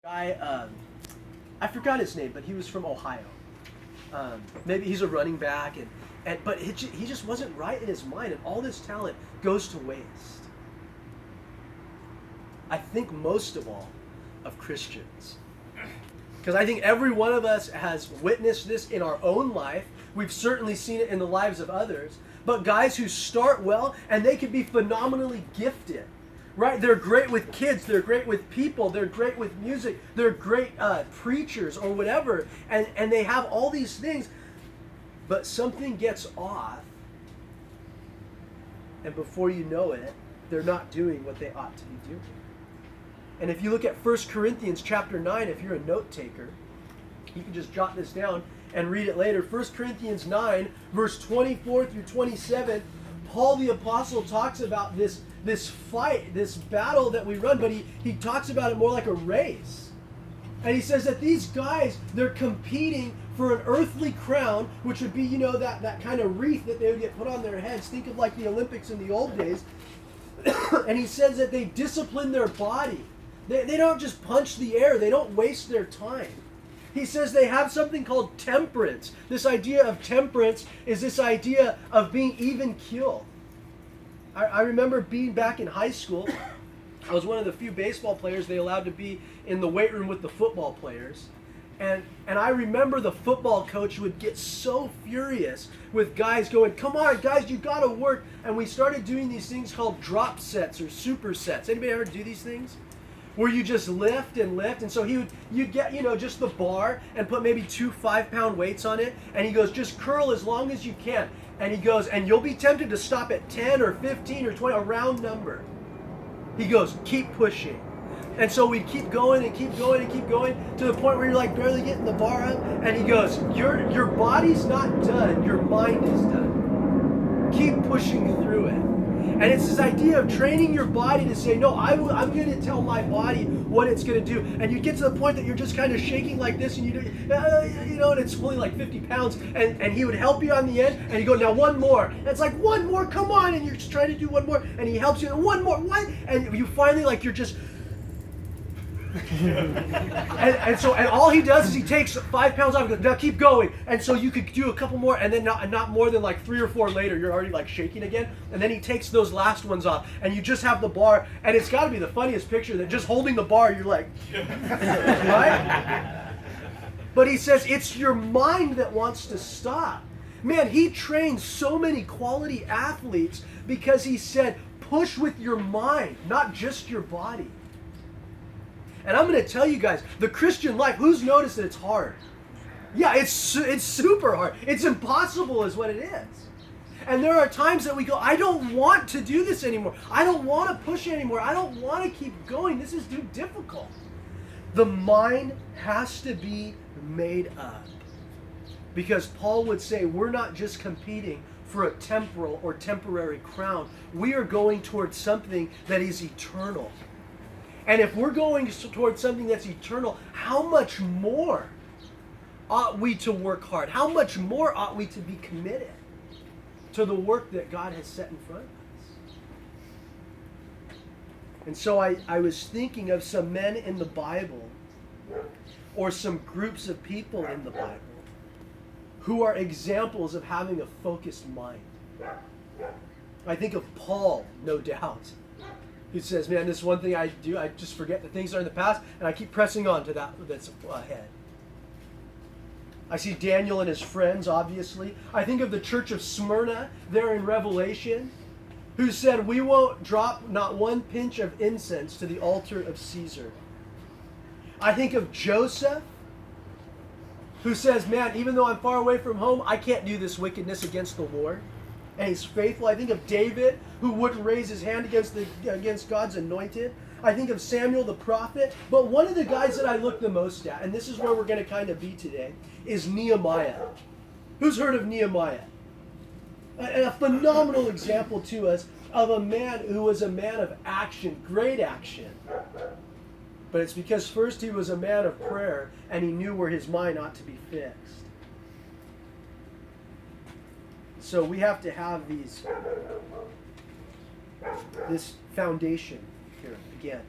guy, I forgot his name, but he was from Ohio. Maybe he's a running back, but he just wasn't right in his mind, and all this talent goes to waste. I think most of all of Christians. Because I think every one of us has witnessed this in our own life. We've certainly seen it in the lives of others. But guys who start well, and they can be phenomenally gifted. Right? They're great with kids. They're great with people. They're great with music. They're great preachers or whatever. And they have all these things. But something gets off. And before you know it, they're not doing what they ought to be doing. And if you look at 1 Corinthians chapter 9, if you're a note taker, you can just jot this down and read it later. 1 Corinthians 9, verse 24 through 27, Paul the Apostle talks about this fight, this battle that we run, but he talks about it more like a race. And he says that these guys, they're competing for an earthly crown, which would be, that kind of wreath that they would get put on their heads. Think of like the Olympics in the old days. And he says that they discipline their body. They don't just punch the air. They don't waste their time. He says they have something called temperance. This idea of temperance is this idea of being even keeled. I remember being back in high school. I was one of the few baseball players they allowed to be in the weight room with the football players. And I remember the football coach would get so furious with guys going, "Come on, guys, you got to work." And we started doing these things called drop sets or super sets. Anybody ever do these things? Where you just lift and lift, and so you'd get just the bar and put maybe 2 5-pound weights on it, and he goes, just curl as long as you can, and he goes, and you'll be tempted to stop at 10 or 15 or 20, a round number. He goes, keep pushing. And so we'd keep going and keep going and keep going to the point where you're like barely getting the bar up, and he goes, your body's not done, your mind is done. Keep pushing through it. And it's this idea of training your body to say, no, I'm going to tell my body what it's going to do. And you get to the point that you're just kind of shaking like this, and and it's only like 50 pounds. And he would help you on the end, and you go, now one more. And it's like, one more, come on. And you're just trying to do one more, and he helps you, and one more, what? And you finally, you're just... and all he does is he takes 5 pounds off and goes, now keep going. And so you could do a couple more, and then not more than 3 or 4 later, you're already shaking again. And then he takes those last ones off, and you just have the bar. And it's got to be the funniest picture that just holding the bar, you're like, right? But he says it's your mind that wants to stop. Man, he trained so many quality athletes because he said, push with your mind, not just your body. And I'm going to tell you guys, the Christian life, who's noticed that it's hard? Yeah, it's super hard. It's impossible is what it is. And there are times that we go, I don't want to do this anymore. I don't want to push anymore. I don't want to keep going. This is too difficult. The mind has to be made up. Because Paul would say, we're not just competing for a temporal or temporary crown. We are going towards something that is eternal. And if we're going towards something that's eternal, how much more ought we to work hard? How much more ought we to be committed to the work that God has set in front of us? And so I was thinking of some men in the Bible, or some groups of people in the Bible, who are examples of having a focused mind. I think of Paul, no doubt. He says, man, this is one thing I do. I just forget the things that are in the past, and I keep pressing on to that that's ahead. I see Daniel and his friends, obviously. I think of the church of Smyrna there in Revelation, who said, we won't drop not one pinch of incense to the altar of Caesar. I think of Joseph, who says, man, even though I'm far away from home, I can't do this wickedness against the Lord. And he's faithful. I think of David, who wouldn't raise his hand against God's anointed. I think of Samuel the prophet. But one of the guys that I look the most at, and this is where we're going to kind of be today, is Nehemiah. Who's heard of Nehemiah? A phenomenal example to us of a man who was a man of action, great action. But it's because first he was a man of prayer, and he knew where his mind ought to be fixed. So we have to have this foundation here again.